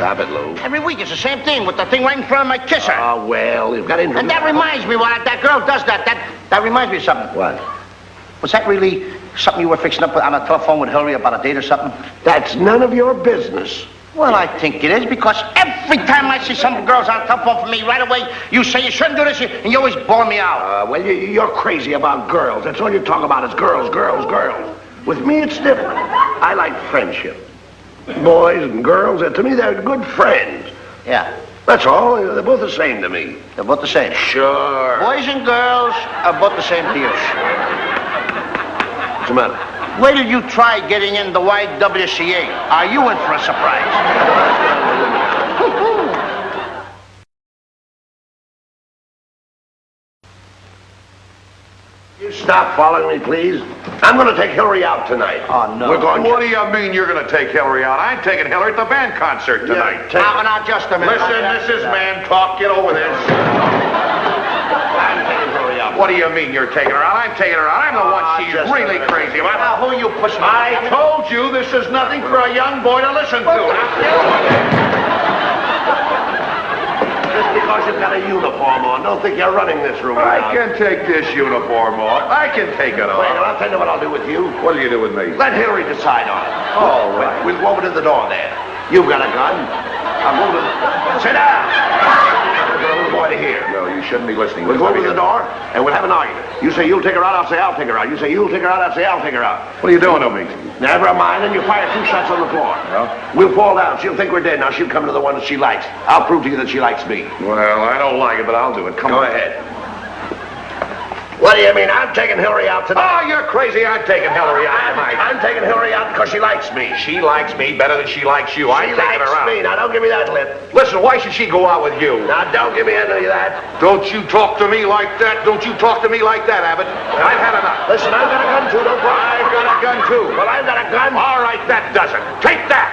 Abbott, Lou. Every week it's the same thing with the thing right in front of my kisser. Oh, well, you've got into... And that reminds me, why that girl does that. That reminds me of something. What? Was that really something you were fixing up on the telephone with Hillary about a date or something? That's none of your business. Well, I think it is, because every time I see some girls on the telephone for me, right away, you say you shouldn't do this, and you always bore me out. Well, you're crazy about girls. That's all you talk about is girls, girls, girls. With me, it's different. I like friendship. Boys and girls, to me, they're good friends. Yeah. That's all. They're both the same to me. They're both the same. Sure. Boys and girls are both the same to you. What's the matter? Wait till you try getting in the YWCA. Are you in for a surprise? You stop following me, please. I'm going to take Hillary out tonight. Oh, no. We're going... What do you mean you're going to take Hillary out? I'm taking Hillary at the band concert tonight. Yeah, Now, just a minute. Listen, this is man talk. Get over this. I'm taking Hillary out. What do you mean you're taking her out? I'm taking her out. I'm the one she's just a really minute. crazy about. Now, who are you pushing? I told you this is nothing for a young boy to listen to. Just because you've got a uniform on, don't think you're running this room. I can take this uniform off. I can take it off. Wait, I'll tell you what I'll do with you. What'll you do with me? Let Hillary decide on it. All right. We'll go over to the door there. You've got a gun. I'll go to the... Sit down! There's a little boy to hear. No, you shouldn't be listening. We'll go over to the door, and we'll have an argument. You say you'll take her out, I'll say I'll take her out. You say you'll take her out, I'll say I'll take her out. What are you doing to me? Never mind, and you fire 2 shots on the floor. Well? We'll fall down. She'll think we're dead. Now she'll come to the one that she likes. I'll prove to you that she likes me. Well, I don't like it, but I'll do it. Come Go on. ahead. What do you mean? I'm taking Hillary out tonight. Oh, you're crazy. I'm taking Hillary out tonight. I'm taking Hillary out because she likes me. She likes me better than she likes you. I'm She taking likes her out. me. Now, don't give me that lip. Listen, why should she go out with you? Now, don't give me any of that. Don't you talk to me like that. Don't you talk to me like that, Abbott. I've had enough. Listen, I've got a gun, too. Don't cry. I've got a gun, too. Well, I've got a gun. All right, that does it. Take that.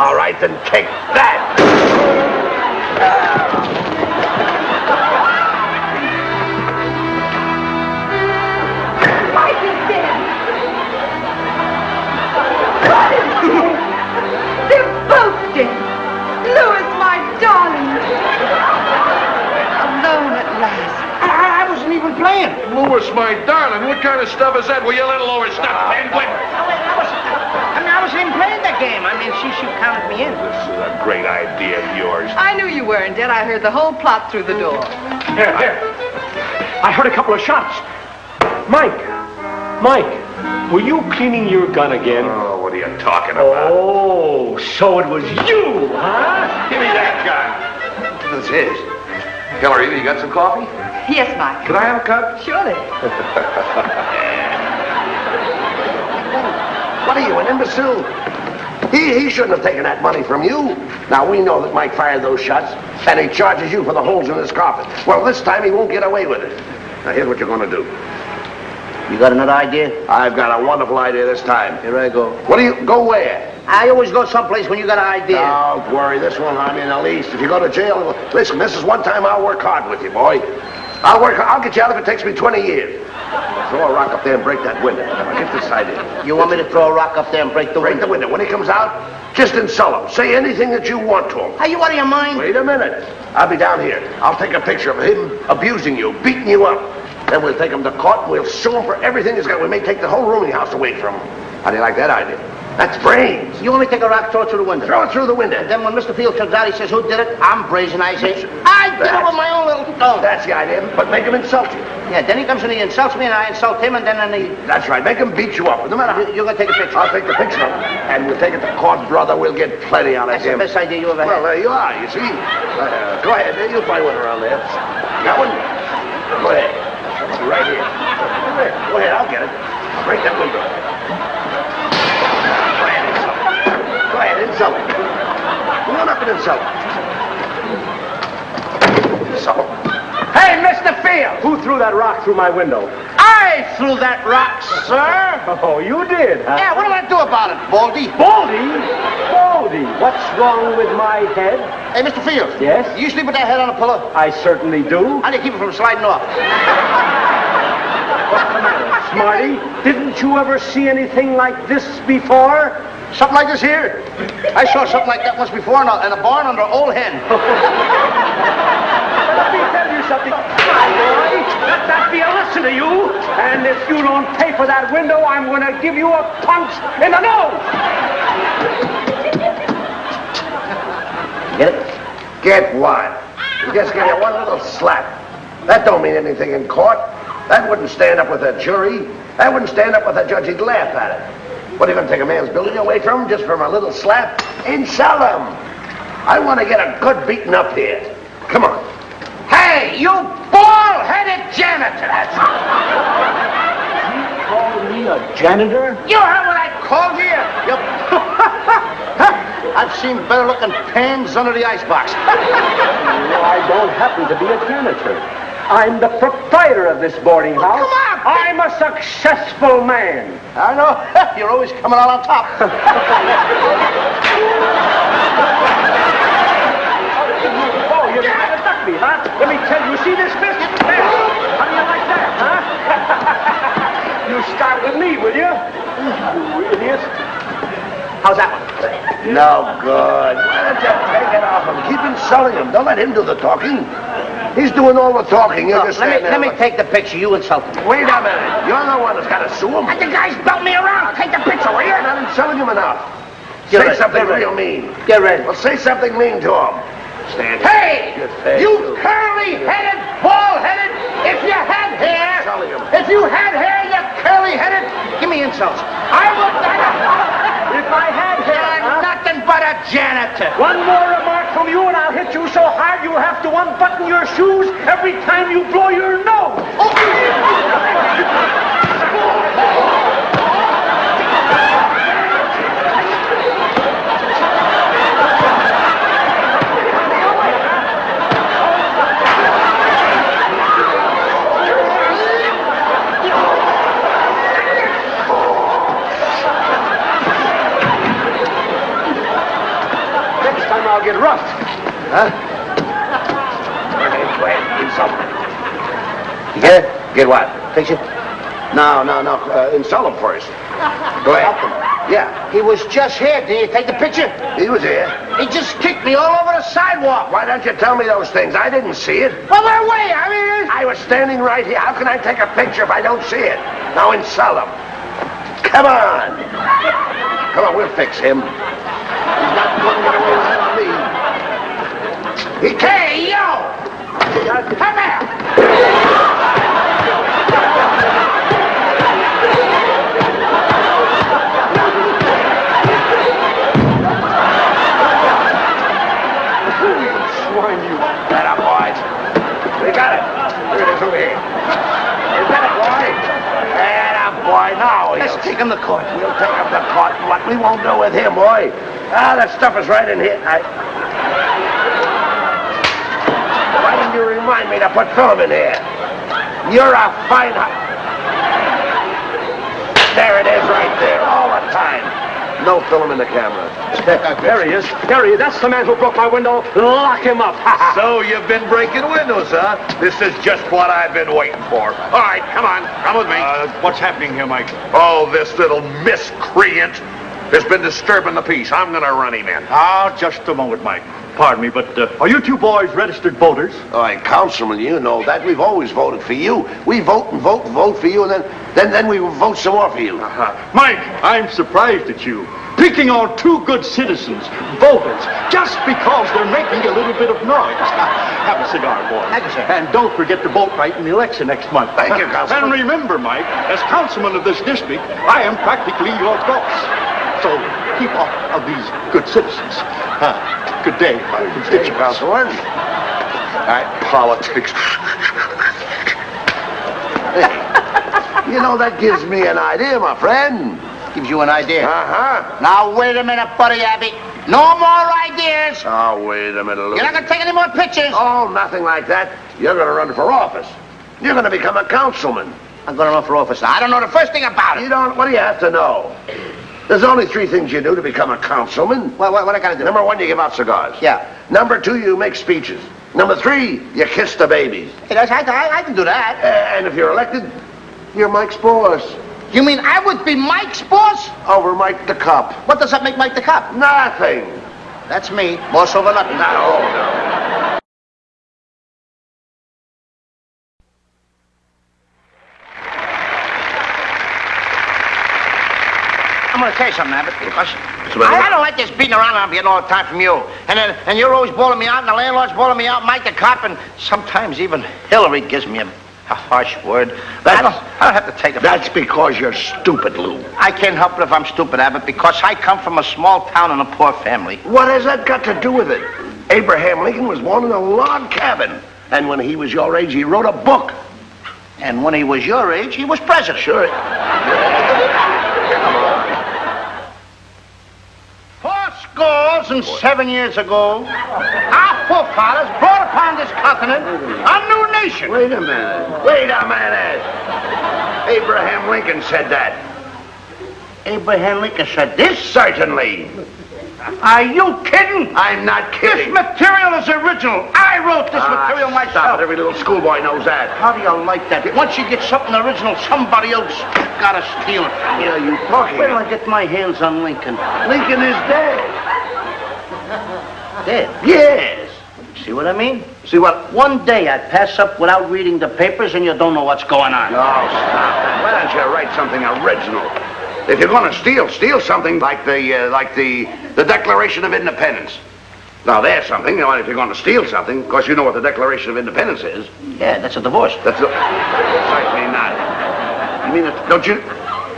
All right, then take that. Mike is dead. What is dead? They're both dead. Louis, my darling. Alone at last. I wasn't even playing. Louis, my darling, what kind of stuff is that? Will you let Louis stop, penguin? I wasn't even playing that game. I mean, she counted me in. This is a great idea of yours. I knew you weren't dead. I heard the whole plot through the door. Here. I heard a couple of shots. Mike, were you cleaning your gun again? Oh, what are you talking about? Oh, so it was you, huh? Give me that gun. This is. Hillary, you got some coffee? Yes, Mike. Could I have a cup? Surely. What are you, an imbecile? He shouldn't have taken that money from you. Now, we know that Mike fired those shots, and he charges you for the holes in his carpet. Well, this time he won't get away with it. Now, here's what you're going to do. You got another idea? I've got a wonderful idea this time. Here I go. What do you... Go where? I always go someplace when you got an idea. Don't worry, this won't harm you in the least. If you go to jail... Listen, this is one time I'll work hard with you, boy. I'll get you out if it takes me 20 years. Throw a rock up there and break that window. Now, get this idea. You want me to throw a rock up there and break the Break window? the window. When he comes out, just insult him. Say anything that you want to him. Are you out of your mind? Wait a minute. I'll be down here. I'll take a picture of him abusing you, beating you up. Then we'll take him to court and we'll sue him for everything he's got. We may take the whole rooming house away from him. How do you like that idea? That's brains. You want me to take a rock, throw it through the window? Throw it through the window. And then when Mr. Field comes out, he says, who did it? I'm brazen. I say, I did it with my own little thumb. That's the idea, but make him insult you. Yeah, then he comes and he insults me, and I insult him, and then he... That's right. Make him beat you up. No matter how... You're going to take a picture? I'll take the picture of him, and we'll take it to court, brother. We'll get plenty out of That's him. the best idea you ever had. Well, there you are, you see. Go ahead. You'll find one around there. Got one? Go ahead. Right here. Go ahead. I'll get it. I'll break that window. Go ahead, insult him. Come on up and insult him. Insult him. Hey, Mr. Field! Who threw that rock through my window? I threw that rock, sir. Oh, you did, huh? Yeah, what do I do about it, Baldy? Baldy? What's wrong with my head? Hey, Mr. Field. Yes? You sleep with that head on a pillow? I certainly do. How do you keep it from sliding off? What's the matter? Smarty. Didn't you ever see anything like this before? Something like this here? I saw something like that once before in a barn under Old Hen. Let me tell you something. My boy, let that be a lesson to you. And if you don't pay for that window, I'm going to give you a punch in the nose. Get it? Get what? You just give you one little slap. That don't mean anything in court. That wouldn't stand up with a jury. That wouldn't stand up with a judge. He'd laugh at it. What, are you going to take a man's building away from him just from a little slap? Insult him. I want to get a good beating up here. Come on. Hey, you bald-headed janitor! You call me a janitor? You heard what I called you? I've seen better-looking pans under the icebox. No, I don't happen to be a janitor. I'm the proprietor of this boarding house. Come on! I'm a successful man. I know. You're always coming out on top. Oh, you're trying to duck me, huh? Let me tell you, see this fist? There. How do you like that, huh? You start with me, will you? You idiot. How's that one? No good. Why don't you take it off him? Keep insulting him. Don't let him do the talking. He's doing all the talking. You're just standing there. Let me take the picture. You insult him. Wait a minute. You're the one that's got to sue him. The guy's belt me around. Take the picture, will you? You're not insulting him enough. Get Say ready, something get ready. real mean. Get ready. Well, say something mean to him. Stand here. Hey! Good face, You curly-headed, bald-headed, if you had hair, Insulting him. if you had hair, you curly-headed, give me insults. I would If I had hair, You're nothing but a janitor. one more remark from you and I'll hit you so hard you'll have to unbutton your shoes every time you blow your nose. Next time I'll get rough. Wait, insult him. You get it? Get what? Picture? No. Insult him first. Go ahead. Yeah, He was just here. Did you take the picture? he was here. He just kicked me all over the sidewalk. Why don't you tell me those things? I didn't see it. Well, where were you? I mean, I was standing right here. How can I take a picture if I don't see it? Now insult him. Come on. Come on, we'll fix him. He's not going to get away with that on me. He can't. hey, yo! Come here! Swine, you. That up, boys. We got it. Here it is over here. Is that a boy? That up, boy. Now Let's take him to court. We'll take him to court. What we won't do with him, boy. Ah, that stuff is right in here. Why didn't you remind me to put film in here? You're a fine... There it is right there, all the time. No film in the camera. There he is. There he is. That's the man who broke my window. Lock him up. So you've been breaking windows, huh? This is just what I've been waiting for. All right, come on. Come with me. What's happening here, Mike? Oh, this little miscreant has been disturbing the peace. I'm going to run him in. Ah, just a moment, Mike. Pardon me, but are you two boys registered voters? All right, Councilman, you know that. We've always voted for you. We vote and vote and vote for you, and then we vote some more for you. Mike, I'm surprised at you. Picking on two good citizens, voters, just because they're making a little bit of noise. Have a cigar, boy. Thank you, sir. And don't forget to vote right in the election next month. Thank you, Councilman. And remember, Mike, as councilman of this district, I am practically your boss. So keep off of these good citizens. Good day, my Hey, constituents. Councilman. All right, Politics. you know, that gives me an idea, my friend. Gives you an idea. Uh-huh. Now, wait a minute, buddy Abbott. No more ideas. Oh, wait a minute, Lou. You're not going to take any more pictures. Oh, nothing like that. You're going to run for office. You're going to become a councilman. I'm going to run for office. I don't know the first thing about it. You don't... What do you have to know? There's only 3 things you do to become a councilman. What I got to do? Number 1, you give out cigars. Yeah. Number 2, you make speeches. Number 3, you kiss the babies. Hey, I can do that. And if you're elected, You're Mike's boss. You mean I would be Mike's boss? Over Mike the cop. What does that make Mike the cop? Nothing. That's me, boss over nothing. No. I'm going to tell you something, Abbott, because I don't like this beating around I'm getting all the time from you. And you're always bawling me out, and the landlord's bawling me out, Mike the cop, and sometimes even Hillary gives me a harsh word. I don't have to take it. That's because you're stupid, Lou. I can't help it if I'm stupid, Abbott, because I come from a small town and a poor family. What has that got to do with it? Abraham Lincoln was born in a log cabin. And when he was your age, he wrote a book. And when he was your age, he was president. Sure. Scores and 7 years ago, our forefathers brought upon this continent a new nation. Wait a minute. Abraham Lincoln said that. Abraham Lincoln said this? Certainly. Are you kidding? I'm not This kidding. material is original. I wrote this material myself. Stop it. Every little schoolboy knows that. How do you like that? Once you get something original, somebody else gotta steal it from you. What are you talking Where till about? I get my hands on Lincoln? Lincoln is dead. Dead. Yes. See what I mean? See what? One day I'd pass up without reading the papers and you don't know what's going on. Oh, stop. Why don't you write something original? If you're going to steal something like the Declaration of Independence. Now, there's something. You know, if you're going to steal something, of course, you know what the Declaration of Independence is. Yeah, that's a divorce. Precisely not. You mean,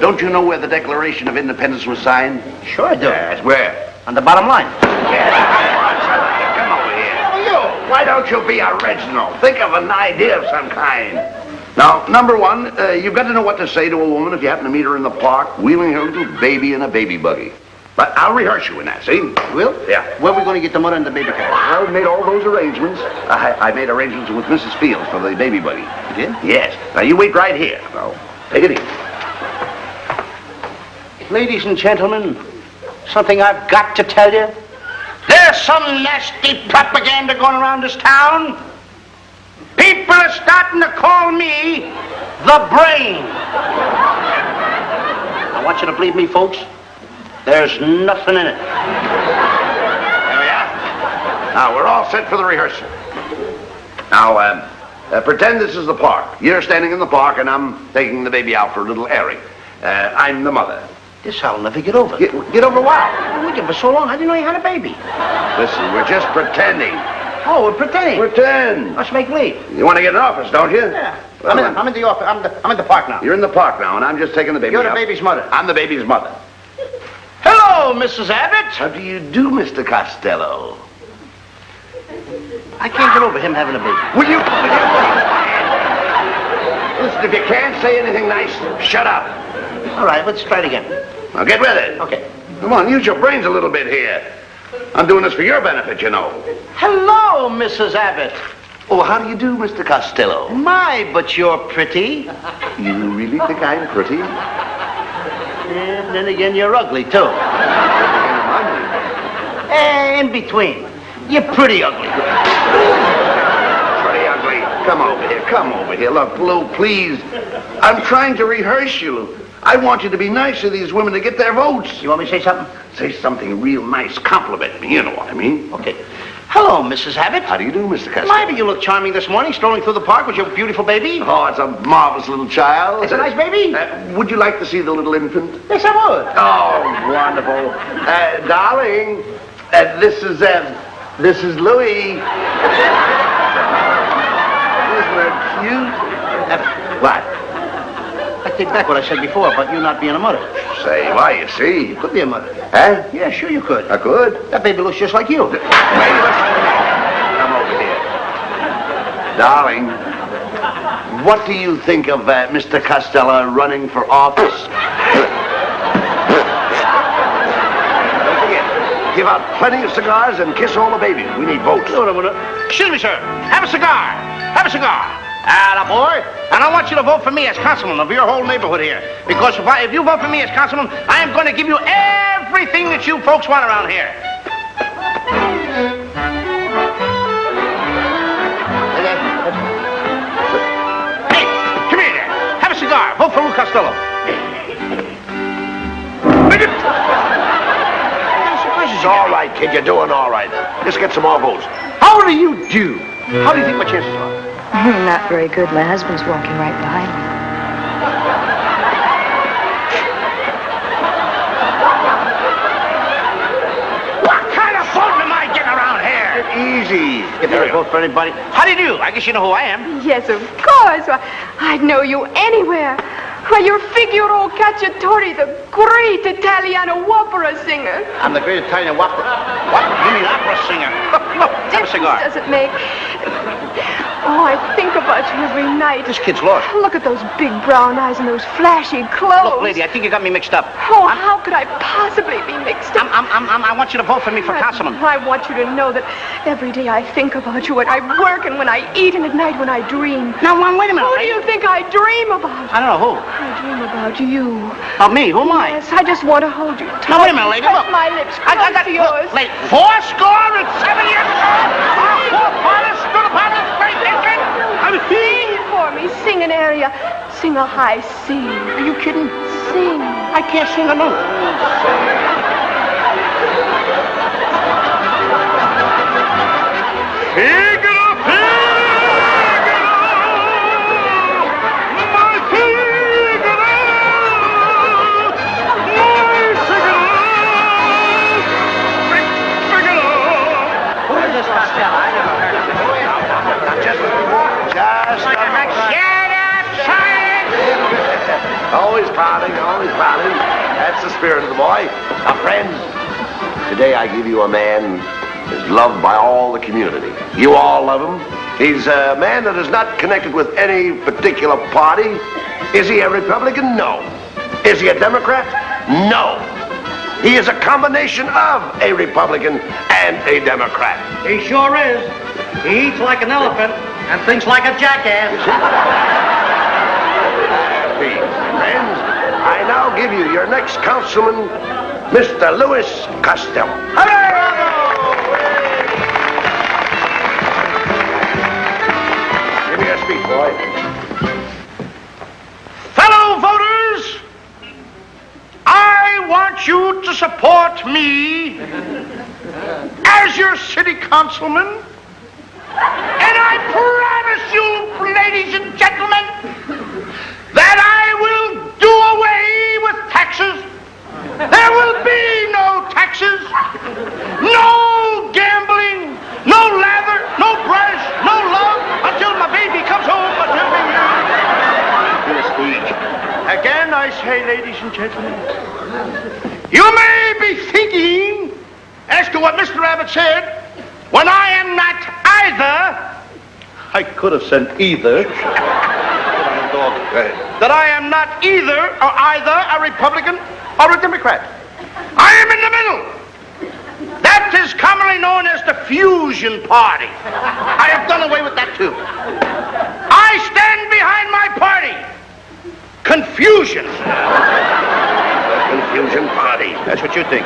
don't you know where the Declaration of Independence was signed? Sure I do. Yes, where? On the bottom line. Yes. Come over here. Oh, Why don't you be original? Think of an idea of some kind. Now, number one, you've got to know what to say to a woman if you happen to meet her in the park, wheeling her little baby in a baby buggy. But I'll rehearse you in that, see? Will? Yeah. Where are we going to get the mother and the baby carriage? I made all those arrangements. I made arrangements with Mrs. Fields for the baby buggy. You did? Yes. Now, you wait right here. Now, take it easy. Ladies and gentlemen, something I've got to tell you. There's some nasty propaganda going around this town. People are starting to call me the brain. I want you to believe me, folks. There's nothing in it. There we are. Now, we're all set for the rehearsal. Now, pretend this is the park. You're standing in the park, and I'm taking the baby out for a little airing. I'm the mother. This I'll never get over. Get over what? We did for so long, I didn't know you had a baby. Listen, we're just pretending. Oh, we're pretending. Pretend. Let's make believe. You want to get an office, don't you? Yeah. Well, I'm in the office. I'm in the park now. You're in the park now, and I'm just taking the baby You're the out. baby's mother. I'm the baby's mother. Hello, Mrs. Abbott. How do you do, Mr. Costello? I can't get over him having a baby. Will you? Listen, if you can't say anything nice, shut up. All right, let's try it again. Now get with it. Okay. Come on, use your brains a little bit here. I'm doing this for your benefit, you know. Hello, Mrs. Abbott. Oh, how do you do, Mr. Costello? My, but you're pretty. You really think I'm pretty? And then again, you're ugly, too. In between. You're pretty ugly. Pretty ugly. Come over here. Come over here. Look, Lou, please. I'm trying to rehearse you. I want you to be nice to these women to get their votes. You want me to say something? Say something real nice. Compliment me. You know what I mean. Okay. Hello, Mrs. Abbott. How do you do, Mr. Costello? My, but you look charming this morning, strolling through the park with your beautiful baby. Oh, it's a marvelous little child. It's a nice baby. Would you like to see the little infant? Yes, I would. Oh, wonderful. Darling, this is Louis. Isn't that cute? What? I take back what I said before about you not being a mother. Say, why, you see. You could be a mother. Huh? Yeah, sure you could. I could. That baby looks just like you. Wait, come over here. Darling, what do you think of Mr. Costello running for office? Don't forget, give out plenty of cigars and kiss all the babies. We need votes. Excuse me, sir. Have a cigar. Have a cigar. Boy. And I want you to vote for me as councilman of your whole neighborhood here. Because if you vote for me as councilman, I am going to give you everything that you folks want around here. Hey, come here there. Have a cigar. Vote kid. You're doing all right. Just get some more votes. How do you do? How do you think my chances are? Not very good. My husband's walking right behind me. What kind of vote am I getting around here? Easy. If you vote for anybody. How do you do? I guess you know who I am. Yes, of course. Why, I'd know you anywhere. Why, you're Figaro Cacciatore, the great Italiano opera singer. I'm the great Italian opera. What? You mean opera singer? Look, have a cigar. Does it make? Oh, I think about you every night. This kid's lost. Look at those big brown eyes and those flashy clothes. Look, lady, I think you got me mixed up. Oh, how could I possibly be mixed up? I want you to vote for me for councilman. I want you to know that every day I think about you when I work and when I eat and at night when I dream. Now, wait a minute, Who do lady. you think I dream about? I don't know who. I dream about you. About me? Who am I? Yes, I just want to hold you tight. Now, wait a minute, lady, Press look. my lips I close got to yours. Look, lady, 407 years ago, our forefathers stood upon this great nation. Sing for me. Sing an aria. Sing a high C. Are you kidding? Sing. I can't sing a note. Figaro, Figaro, my Figaro, my Figaro. Who is this Costello? I never heard of him. Just Shut up, silence! always pouting, always pouting. That's the spirit of the boy. Now, friends, today I give you a man who's loved by all the community. You all love him. He's a man that is not connected with any particular party. Is he a Republican? No. Is he a Democrat? No. He is a combination of a Republican and a Democrat. He sure is. He eats like an elephant and thinks like a jackass. Friends, I now give you your next councilman, Mr. Louis Costello. Give me your speech, boy. Fellow voters, I want you to support me as your city councilman. And I promise you, ladies and gentlemen, that I will do away with taxes. There will be no taxes, no gambling, no lather, no brush, no love until my baby comes home. Again, I say, ladies and gentlemen, you may be thinking as to what Mr. Abbott said, when I am not either, I could have said either, that I am not either or either a Republican or a Democrat. I am in the middle. That is commonly known as the fusion party. I have done away with that too. I stand behind my party. Confusion. Confusion party. That's what you think.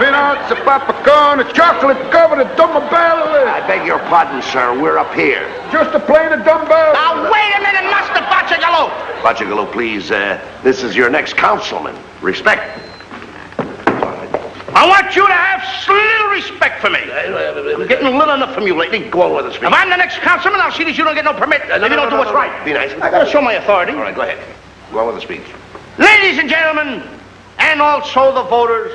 Peanuts, a popcorn, a chocolate covered, a dumbbell. I beg your pardon, sir. We're up here. Just a plane of dumbbell. Now, wait a minute, Master Bacciagalo. Bacciagalo, please, this is your next councilman. Respect. I want you to have little respect for me. I'm getting little enough from you lately. Go on with the speech. If I'm the next councilman, I'll see that you don't get no permit. If you don't do what's right. Be nice. I gotta show my authority. All right, go ahead. Go on with the speech. Ladies and gentlemen, and also the voters,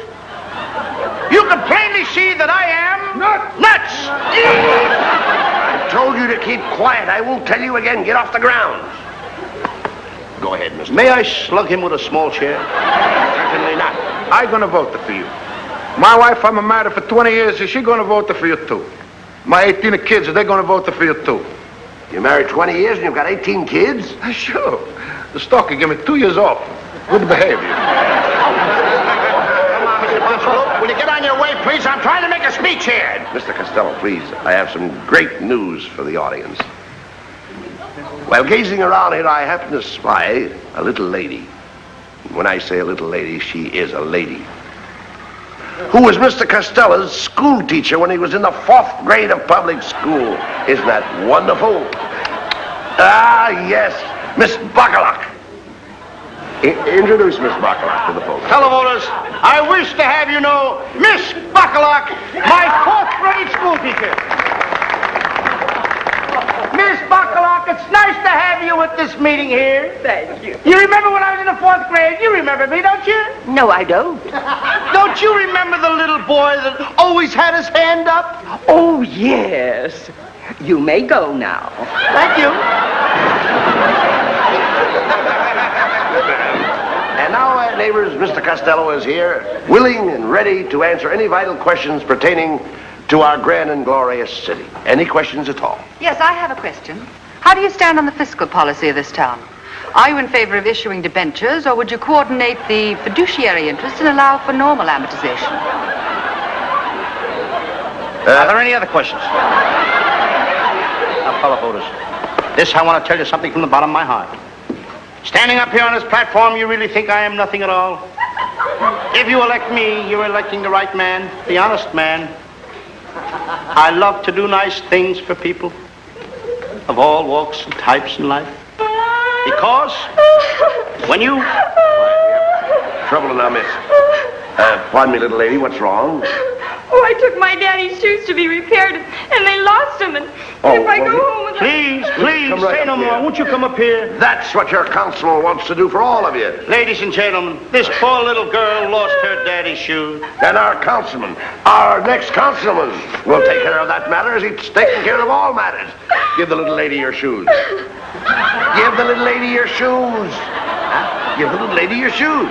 you can plainly see that I am nuts. I told you to keep quiet. I won't tell you again. Get off the ground. Go ahead, mister. May I slug him with a small chair? Certainly not. I'm gonna vote for you. My wife, I'm married for 20 years, is she gonna vote for you too? My 18 kids, are they gonna vote for you too? You're married 20 years and you've got 18 kids? Sure. The stalker gave me 2 years off. Good behavior. Come on, Mr. Bacciagalo. Will you get on your way, please? I'm trying to make a speech here. Mr. Costello, please, I have some great news for the audience. While gazing around here, I happened to spy a little lady. When I say a little lady, she is a lady. Who was Mr. Costello's school teacher when he was in the 4th grade of public school. Isn't that wonderful? Ah, yes, Miss Bacalak. Introduce Miss Bacalak to the folks. Fellow voters, I wish to have you know Miss Bacalak, my fourth grade school teacher. Miss Bacalak, it's nice to have you at this meeting here. Thank you. You remember when I was in the fourth grade? You remember me, don't you? No, I don't. Don't you remember the little boy that always had his hand up? Oh, yes. You may go now. Thank you. And now, neighbors, Mr. Costello is here, willing and ready to answer any vital questions pertaining to our grand and glorious city. Any questions at all? Yes, I have a question. How do you stand on the fiscal policy of this town? Are you in favor of issuing debentures, or would you coordinate the fiduciary interest and allow for normal amortization? Are there any other questions? Now, fellow voters, this I want to tell you something from the bottom of my heart. Standing up here on this platform, you really think I am nothing at all? If you elect me, you're electing the right man, the honest man. I love to do nice things for people of all walks and types in life. Because when you... Trouble now, miss. Pardon me, little lady, what's wrong? Oh, I took my daddy's shoes to be repaired, and they lost them. And if I go home with Please, Come right say no up more. here. Won't you come up here? That's what your councilman wants to do for all of you. Ladies and gentlemen, this poor little girl lost her daddy's shoes. And our councilman, our next councilman, will take care of that matter as he's taking care of all matters. Give the little lady your shoes. Give the little lady your shoes. Huh? Give the little lady your shoes.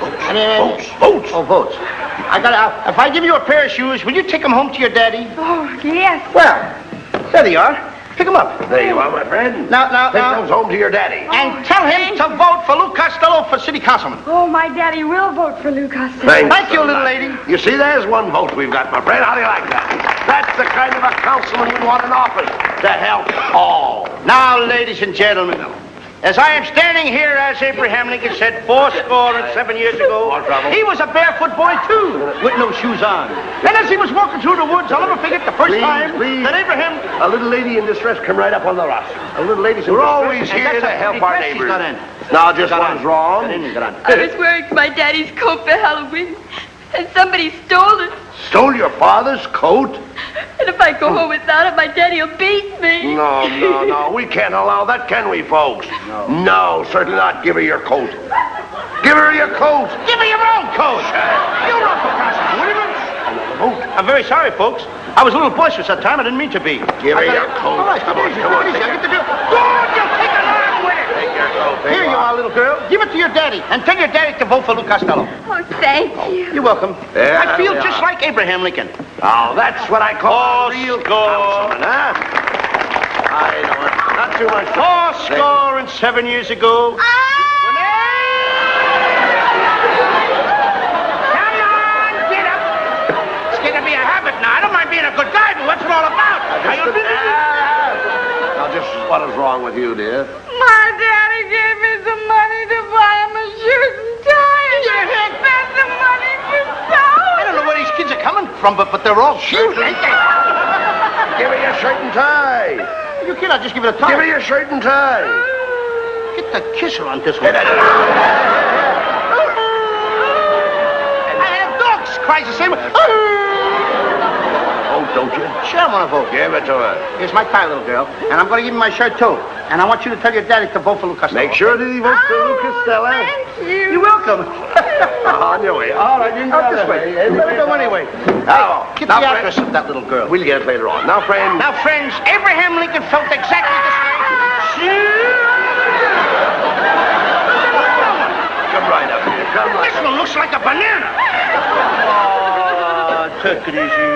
Votes. Oh, votes. If I give you a pair of shoes, will you take them home to your daddy? Oh, yes. Well, there they are. Pick them up. There you are, my friend. Now, Take those home to your daddy. and tell him to vote for Lou Costello for city councilman. Oh, my daddy will vote for Lou Costello. Thank you, little lady. You see, there's one vote we've got, my friend. How do you like that? That's the kind of a councilman we want in office to help all. Now, ladies and gentlemen, as I am standing here, as Abraham Lincoln said 7 years ago, More trouble. he was a barefoot boy, too, with no shoes on. And as he was walking through the woods, I'll never forget the first time that Abraham... A little lady in distress come right up on the roster. A little lady... We're always here to help our neighbors. Now, just what is wrong? I was wearing my daddy's coat for Halloween, and somebody stole it. Stole your father's coat? And if I go home without it, my daddy will beat me. No. We can't allow that, can we, folks? No, certainly not. Give her your coat. Give her your coat. Give me your own coat. You run for councilman, will you? I'm very sorry, folks. I was a little boisterous that time. I didn't mean to be. Give her your coat. All right, Come on. I get to do it. Good, you take a line with it. Take your coat. Here you are, little girl. Give it to your daddy, and tell your daddy to vote for Lou Costello. Oh, thank you. You're welcome. Yeah, I feel there we just are. like Abraham Lincoln. Oh, that's what I call a real Score. councilman, huh? I know it. Not too much. 7 years ago. Come on, get up. It's going to be a habit now. I don't mind being a good guy, but what's it all about? Are you Now, just what is wrong with you, dear? My daddy gave me some money to buy him a shirt and tie. And you spent the money for I don't know where these kids are coming from, but they're all cute, ain't they? Give her your shirt and tie. You cannot just give it a tie. Give her your shirt and tie. Get the kisser on this one. I have dogs cries the same way. Oh, don't you? Sure, I want to vote. Give it to her. Here's my tie, little girl, and I'm going to give you my shirt, too. And I want you to tell your daddy to vote for Lou Costello. Make sure that he votes for Lou Costello. Thank you. You're welcome. On your way. All right, you can Out this way. Go anyway. Now, Get the address of that little girl. We'll get it later on. Now, friend. Now, friends, Abraham Lincoln felt exactly this way. Come right up here. Come right This up. one looks like a banana. Oh, take it easy.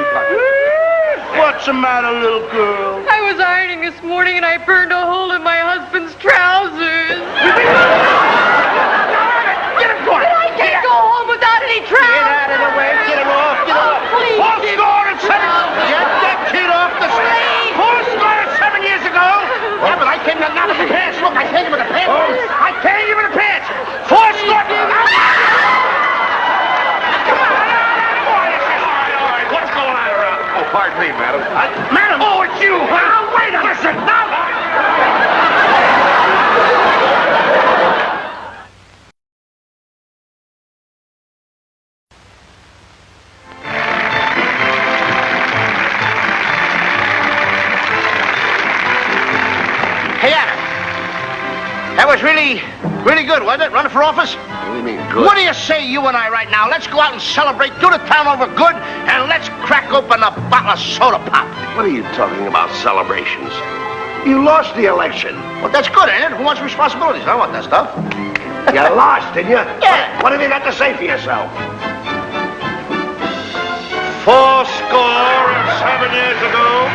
What's the matter, little girl? I was ironing this morning and I burned a hole in my husband's trousers. Get it going. I can't go home without any Get trousers. out of the way. Get it off. Get it off. Please. 7. Get that kid off the stage. 7 years ago. Yeah, but I came not with the pants. Look, I came with the pants. I came with the pants. 4 score. What's going on around? Oh, pardon me, madam. Madam! Oh, it's you! Now, wait a minute! Now, was really good, wasn't it? Running for office? What do you mean, good? What do you say, you and I, right now? Let's go out and celebrate, do the town over good, and let's crack open a bottle of soda pop. What are you talking about, celebrations? You lost the election. Well, that's good, ain't it? Who wants responsibilities? I want that stuff. You lost, didn't you? Yeah. What have you got to say for yourself? 70 years ago,